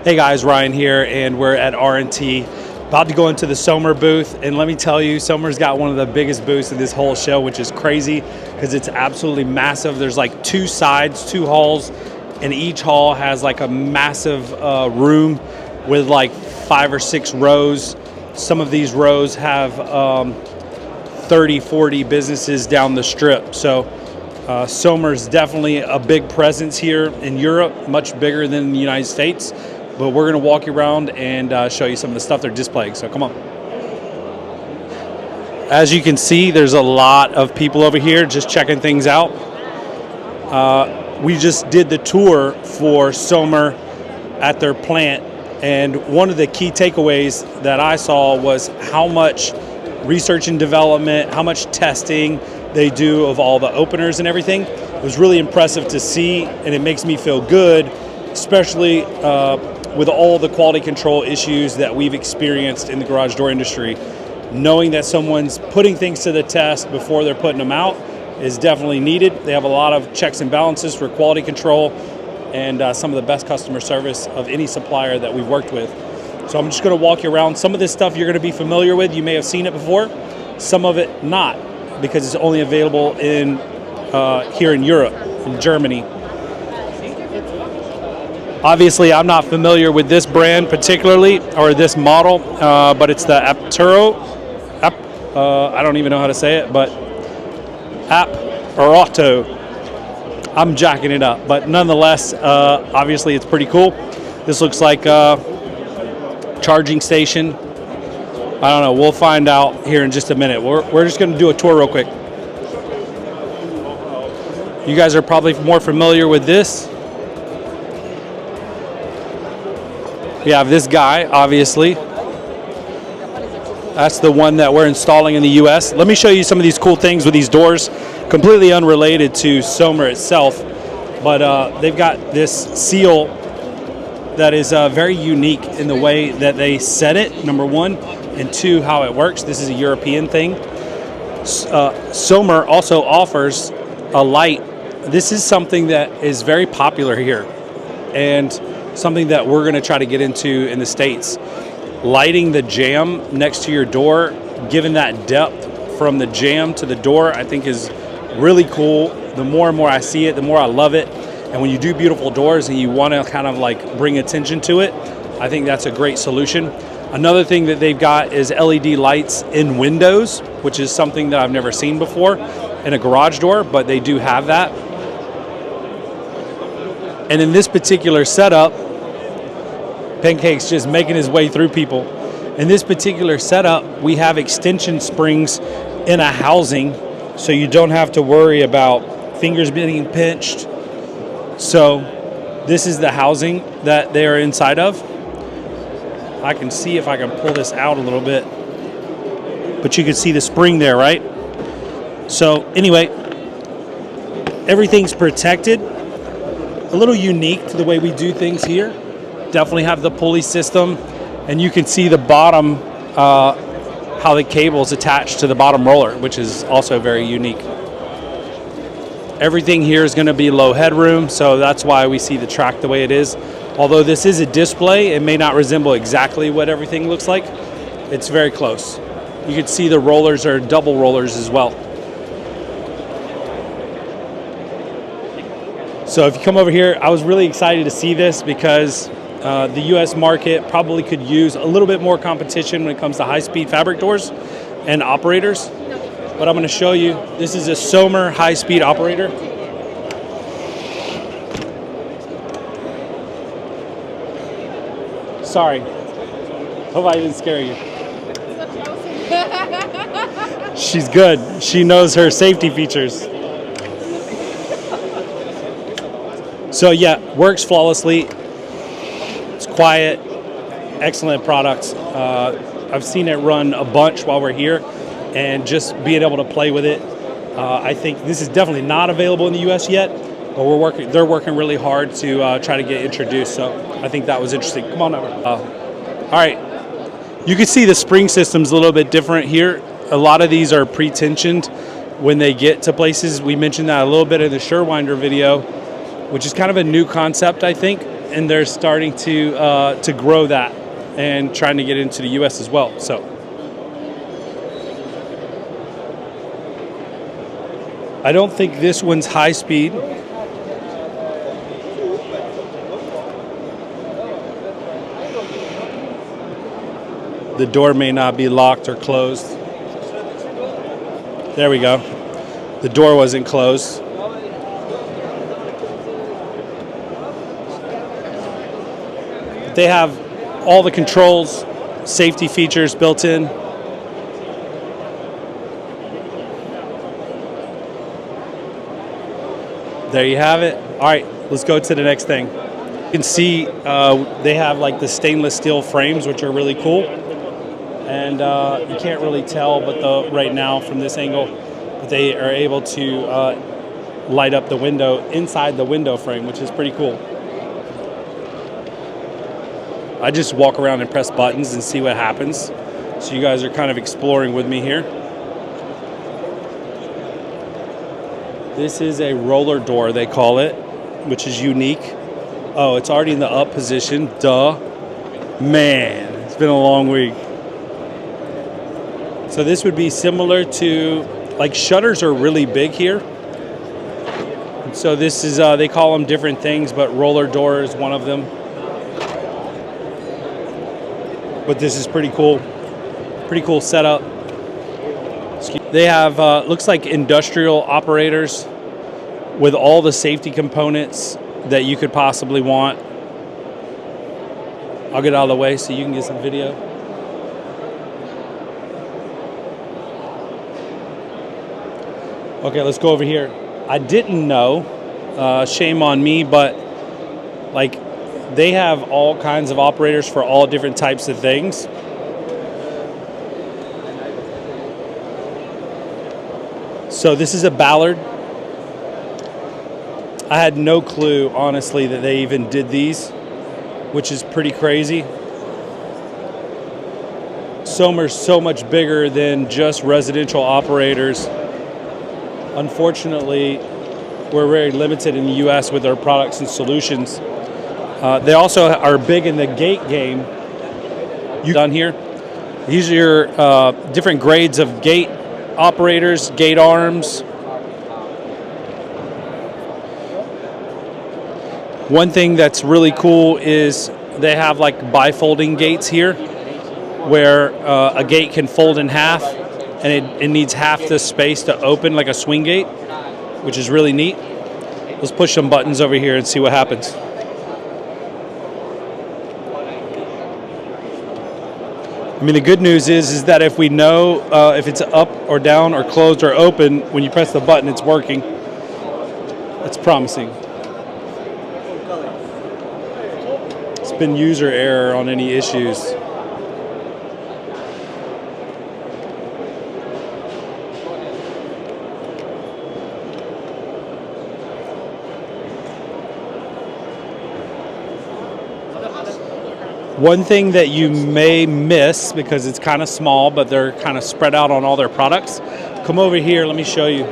Hey guys, Ryan here, and we're at R&T, about to go into the Sommer booth, and let me tell you, Sommer's got one of the biggest booths in this whole show, which is crazy because it's absolutely massive. There's like two sides, two halls, and each hall has like a massive room with like 5 or 6 rows. Some of these rows have 30, 40 businesses down the strip. So Sommer's definitely a big presence here in Europe, much bigger than the United States. But we're going to walk you around and show you some of the stuff they're displaying. So come on. As you can see, there's a lot of people over here just checking things out. We just did the tour for Sommer at their plant. And one of the key takeaways that I saw was how much research and development, how much testing they do of all the openers and everything. It was really impressive to see, and it makes me feel good, especially with all the quality control issues that we've experienced in the garage door industry. Knowing that someone's putting things to the test before they're putting them out is definitely needed. They have a lot of checks and balances for quality control and some of the best customer service of any supplier that we've worked with. So I'm just going to walk you around. Some of this stuff you're going to be familiar with. You may have seen it before. Some of it not, because it's only available in here in Europe, in Germany. Obviously, I'm not familiar with this brand particularly, or this model, but it's the Apturo. I don't even know how to say it, but Apturo. I'm jacking it up, but nonetheless, obviously it's pretty cool. This looks like a charging station. I don't know. We'll find out here in just a minute. We're just going to do a tour real quick. You guys are probably more familiar with this. We have this guy, obviously. That's the one that we're installing in the US. Let me show you some of these cool things with these doors, completely unrelated to Sommer itself. But they've got this seal that is very unique in the way that they set it, number one, and two, how it works. This is a European thing. Sommer also offers a light. This is something that is very popular here, and something that we're going to try to get into in the States. Lighting the jamb next to your door, given that depth from the jamb to the door, I think is really cool. The more and more I see it, the more I love it. And when you do beautiful doors and you want to kind of like bring attention to it, I think that's a great solution. Another thing that they've got is LED lights in windows, which is something that I've never seen before in a garage door, but they do have that. And in this particular setup, Pancake's just making his way through people. In this particular setup, we have extension springs in a housing, so you don't have to worry about fingers being pinched. So this is the housing that they are inside of. I can see if I can pull this out a little bit, but you can see the spring there, right? So anyway, everything's protected. A little unique to the way we do things here. Definitely have the pulley system, and you can see the bottom, how the cable is attached to the bottom roller, which is also very unique. Everything here is going to be low headroom, so that's why we see the track the way it is. Although this is a display, it may not resemble exactly what everything looks like. It's very close. You can see the rollers are double rollers as well. So if you come over here, I was really excited to see this because the US market probably could use a little bit more competition when it comes to high-speed fabric doors and operators. But I'm going to show you, this is a Sommer high-speed operator. Sorry. Hope I didn't scare you. She's good. She knows her safety features. So yeah, works flawlessly. It's quiet, excellent product. I've seen it run a bunch while we're here, and just being able to play with it. I think this is definitely not available in the US yet, but they're working really hard to try to get introduced. So I think that was interesting. Come on over. All right, you can see the spring system's a little bit different here. A lot of these are pre-tensioned when they get to places. We mentioned that a little bit in the Surewinder video, which is kind of a new concept, I think. and they're starting to grow that and trying to get into the U.S. as well. So I don't think this one's high speed. The door may not be locked or closed. There we go. The door wasn't closed. They have all the controls, safety features built in. There you have it. All right, let's go to the next thing. You can see they have like the stainless steel frames, which are really cool. And you can't really tell, but right now from this angle, but they are able to light up the window inside the window frame, which is pretty cool. I just walk around and press buttons and see what happens. So you guys are kind of exploring with me here. This is a roller door, they call it, which is unique. Oh, it's already in the up position. Duh. Man, it's been a long week. So this would be similar to, like, shutters are really big here. So this is, they call them different things, but roller door is one of them. But this is pretty cool. Pretty cool setup. They have, looks like industrial operators with all the safety components that you could possibly want. I'll get out of the way so you can get some video. Okay, let's go over here. I didn't know, shame on me, but like they have all kinds of operators for all different types of things. So this is a Ballard. I had no clue, honestly, that they even did these, which is pretty crazy. Sommer's so much bigger than just residential operators. Unfortunately, we're very limited in the U.S. with our products and solutions. They also are big in the gate game. You done here? These are your different grades of gate operators, gate arms. One thing that's really cool is they have like bifolding gates here, where a gate can fold in half, and it needs half the space to open like a swing gate, which is really neat. Let's push some buttons over here and see what happens. I mean, the good news is that if we know if it's up or down or closed or open, when you press the button, it's working. That's promising. It's been user error on any issues. One thing that you may miss, because it's kind of small, but they're kind of spread out on all their products. Come over here, let me show you.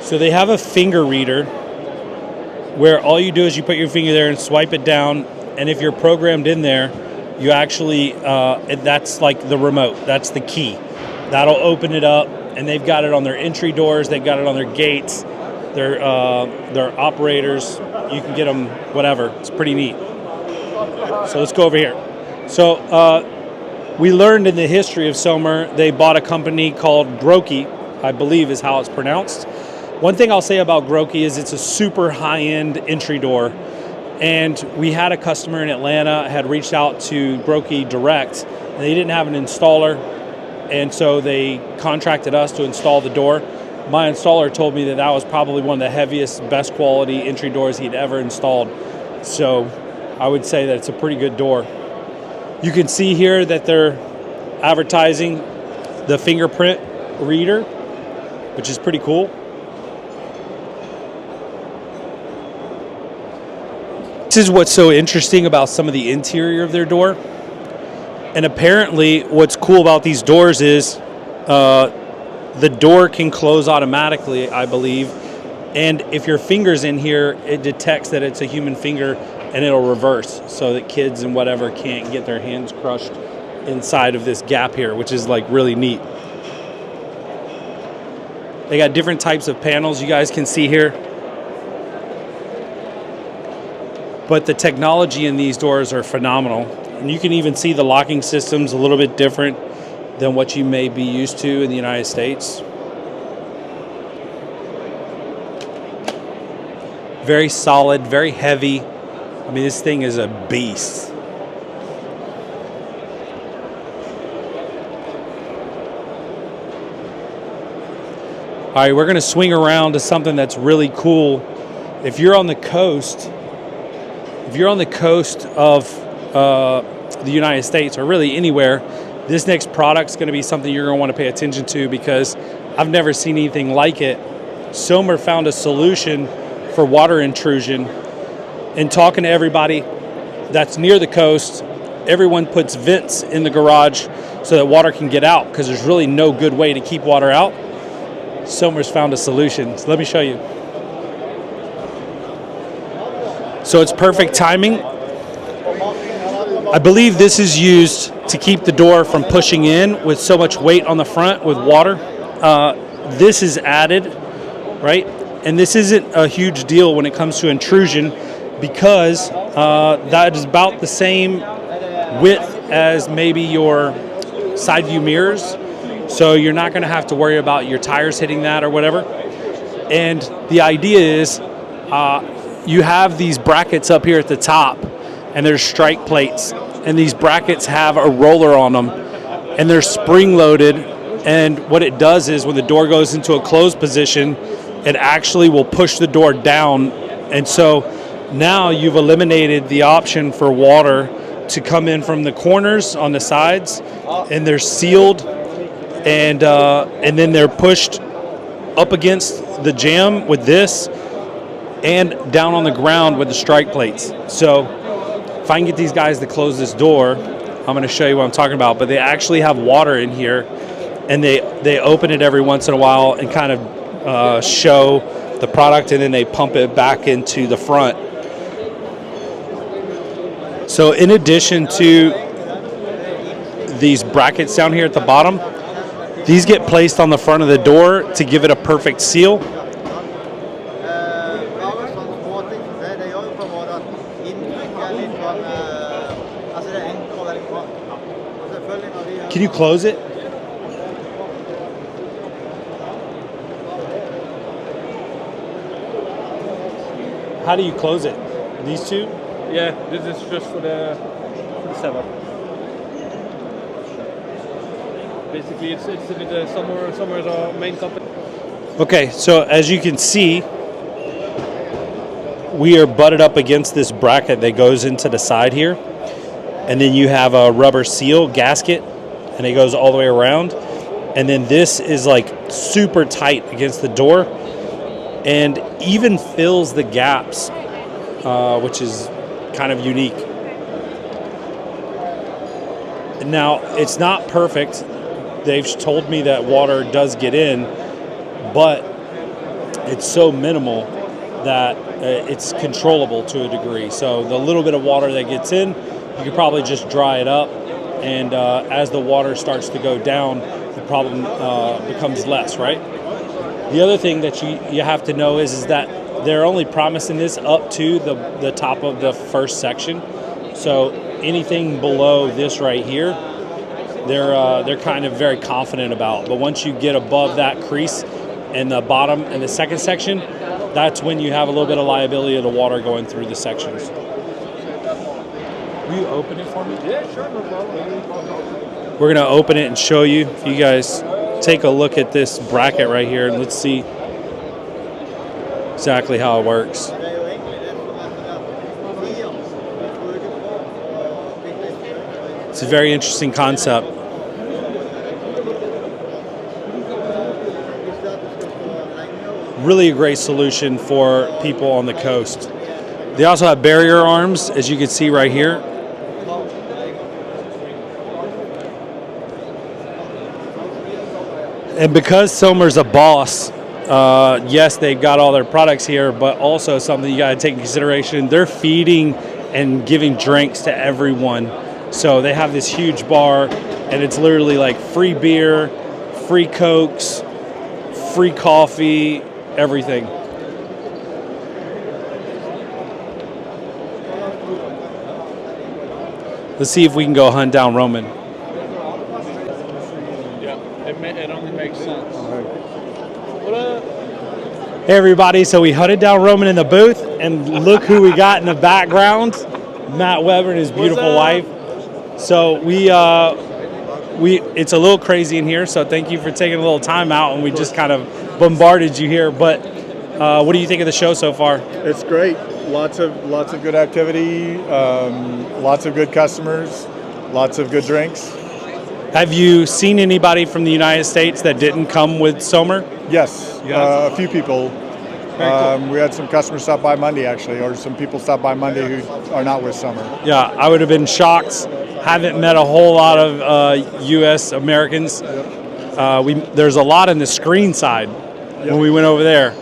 So they have a finger reader where all you do is you put your finger there and swipe it down, and if you're programmed in there, you actually, that's like the remote, that's the key. That'll open it up, and they've got it on their entry doors, they've got it on their gates, their operators. You can get them whatever. It's pretty neat. So let's go over here. So we learned in the history of Sommer, they bought a company called Groki, I believe is how it's pronounced. One thing I'll say about Groki is it's a super high-end entry door. And we had a customer in Atlanta had reached out to Groki direct, and they didn't have an installer. And so they contracted us to install the door. My installer told me that that was probably one of the heaviest, best quality entry doors he'd ever installed. So I would say that it's a pretty good door. You can see here that they're advertising the fingerprint reader, which is pretty cool. This is what's so interesting about some of the interior of their door. And apparently what's cool about these doors is the door can close automatically, I believe, And if your finger's in here, it detects that it's a human finger and it'll reverse so that kids and whatever can't get their hands crushed inside of this gap here, which is like really neat. They got different types of panels you guys can see here. But the technology in these doors are phenomenal. And you can even see the locking system's a little bit different than what you may be used to in the United States. Very solid, very heavy. I mean, this thing is a beast. All right, we're going to swing around to something that's really cool. If you're on the coast, of the United States, or really anywhere, this next product's going to be something you're going to want to pay attention to, because I've never seen anything like it. Sommer found a solution for water intrusion. And talking to everybody that's near the coast, everyone puts vents in the garage so that water can get out, because there's really no good way to keep water out. Sommer's found a solution. So let me show you. So it's perfect timing. I believe this is used to keep the door from pushing in with so much weight on the front with water. This is added, right? And this isn't a huge deal when it comes to intrusion, because that is about the same width as maybe your side view mirrors. So you're not going to have to worry about your tires hitting that or whatever. And the idea is you have these brackets up here at the top, and there's strike plates. And these brackets have a roller on them, and they're spring loaded. And what it does is when the door goes into a closed position, it actually will push the door down. And so now you've eliminated the option for water to come in from the corners on the sides, and they're sealed, and then they're pushed up against the jamb with this, and down on the ground with the strike plates. So if I can get these guys to close this door, I'm going to show you what I'm talking about. But they actually have water in here, and they open it every once in a while and kind of show the product, and then they pump it back into the front. So in addition to these brackets down here at the bottom, these get placed on the front of the door to give it a perfect seal. Can you close it? How do you close it? These two? Yeah, this is just for the setup. Basically, it's with the Sommer is our main company. Okay, so as you can see, we are butted up against this bracket that goes into the side here, and then you have a rubber seal gasket, and it goes all the way around, and then this is like super tight against the door, and even fills the gaps, which is kind of unique. Now, it's not perfect. They've told me that water does get in, but it's so minimal that it's controllable to a degree. So the little bit of water that gets in, you could probably just dry it up, and as the water starts to go down, the problem becomes less, right? The other thing that you have to know is that they're only promising this up to the top of the first section. So anything below this right here, they're kind of very confident about. But once you get above that crease in the bottom and the second section, that's when you have a little bit of liability of the water going through the sections. Will you open it for me? Yeah, sure, no problem. We're gonna open it and show you. You guys take a look at this bracket right here, and let's see exactly how it works. It's a very interesting concept. Really a great solution for people on the coast. They also have barrier arms, as you can see right here. And because Sommer's a boss, yes, they've got all their products here, but also something you got to take into consideration. They're feeding and giving drinks to everyone. So they have this huge bar, and it's literally like free beer, free Cokes, free coffee, everything. Let's see if we can go hunt down Roman. Yeah, it only makes sense. Hey everybody, so we hunted down Roman in the booth, and look who we got in the background. Matt Weber and his beautiful wife. So it's a little crazy in here, so thank you for taking a little time out, and we just kind of bombarded you here. But what do you think of the show so far? It's great. Lots of good activity, lots of good customers, lots of good drinks. Have you seen anybody from the United States that didn't come with Sommer? Yes, a few people. We had some customers stop by Monday, actually, or some people stop by Monday who are not with Sommer. Yeah, I would have been shocked. Haven't met a whole lot of U.S. Americans. There's a lot in the screen side when we went over there,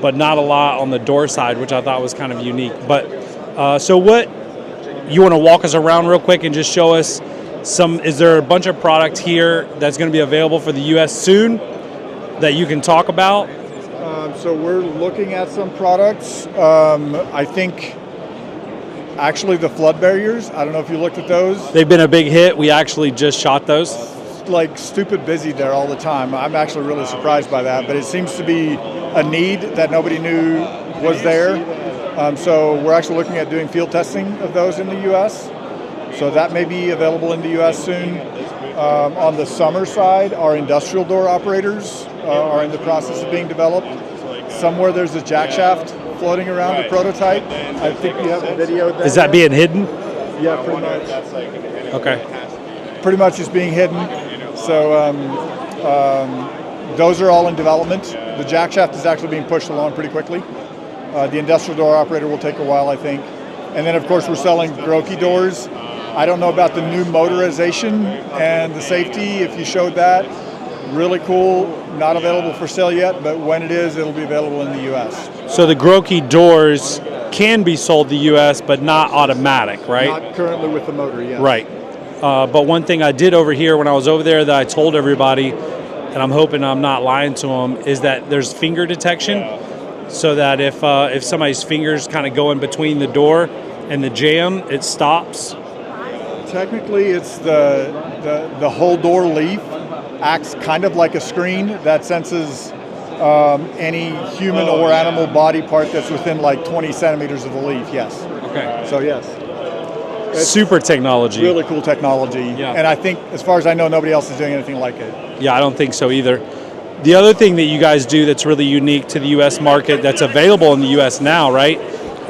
but not a lot on the door side, which I thought was kind of unique. But so what, you want to walk us around real quick and just show us is there a bunch of product here that's going to be available for the U.S. soon that you can talk about? So we're looking at some products. I think actually the flood barriers, I don't know if you looked at those. They've been a big hit. We actually just shot those. Like stupid busy there all the time. I'm actually really surprised by that, but it seems to be a need that nobody knew was there. So we're actually looking at doing field testing of those in the U.S. So that may be available in the U.S. soon. On the Sommer side, our industrial door operators are in the process of being developed. Somewhere there's a jack shaft floating around, a prototype. I think you have a video there. Is that being hidden? Yeah, pretty much. Okay. Pretty much is being hidden. So those are all in development. The jack shaft is actually being pushed along pretty quickly. The industrial door operator will take a while, I think. And then, of course, we're selling Groki doors. I don't know about the new motorization and the safety, if you showed that. Really cool, not available for sale yet, but when it is, it'll be available in the U.S. So the Groki doors can be sold to the U.S., but not automatic, right? Not currently with the motor, yes. Right. But one thing I did over here when I was over there that I told everybody, and I'm hoping I'm not lying to them, is that there's finger detection, so that if somebody's fingers kind of go in between the door and the jam, it stops. Technically, it's the whole door leaf acts kind of like a screen that senses any human or animal body part that's within like 20 centimeters of the leaf, yes. Okay. So, yes. It's super technology. Really cool technology. Yeah. And I think, as far as I know, nobody else is doing anything like it. Yeah, I don't think so either. The other thing that you guys do that's really unique to the U.S. market that's available in the U.S. now, right,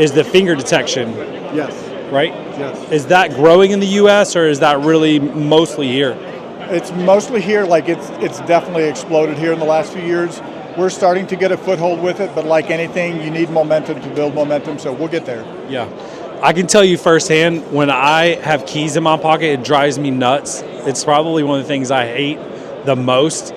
is the finger detection. Yes. Right? Yes. Is that growing in the U.S. or is that really mostly here? It's mostly here. Like it's definitely exploded here in the last few years. We're starting to get a foothold with it, but like anything, you need momentum to build momentum, so we'll get there. Yeah. I can tell you firsthand, when I have keys in my pocket, it drives me nuts. It's probably one of the things I hate the most.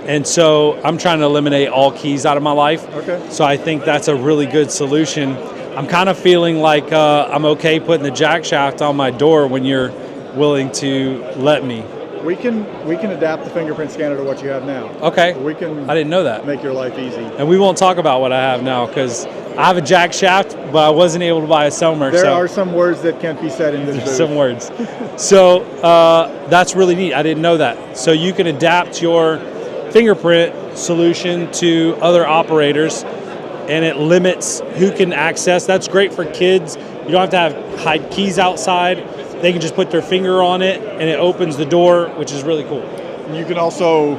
And so I'm trying to eliminate all keys out of my life. Okay. So I think that's a really good solution. I'm kind of feeling like I'm okay putting the jack shaft on my door when you're willing to let me. We can adapt the fingerprint scanner to what you have now. Okay. We can. I didn't know that. Make your life easy. And we won't talk about what I have now because I have a jack shaft, but I wasn't able to buy a Sommer. There are some words that can't be said in this booth. Some words. So that's really neat. I didn't know that. So you can adapt your fingerprint solution to other operators, and it limits who can access. That's great for kids. You don't have to hide keys outside. They can just put their finger on it, and it opens the door, which is really cool. You can also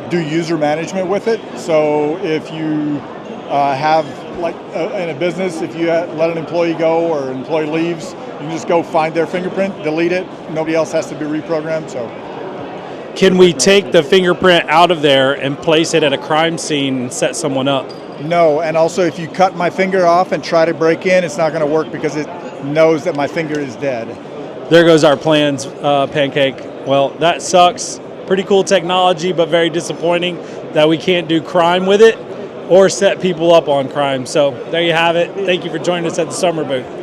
do user management with it. So if you have, like in a business, if you let an employee go or an employee leaves, you can just go find their fingerprint, delete it. Nobody else has to be reprogrammed. So, can we take the fingerprint out of there and place it at a crime scene and set someone up? No, and also if you cut my finger off and try to break in, it's not going to work because it knows that my finger is dead. There goes our plans, Pancake. Well, that sucks. Pretty cool technology, but very disappointing that we can't do crime with it. or set people up on crime. So there you have it. Thank you for joining us at the Sommer booth.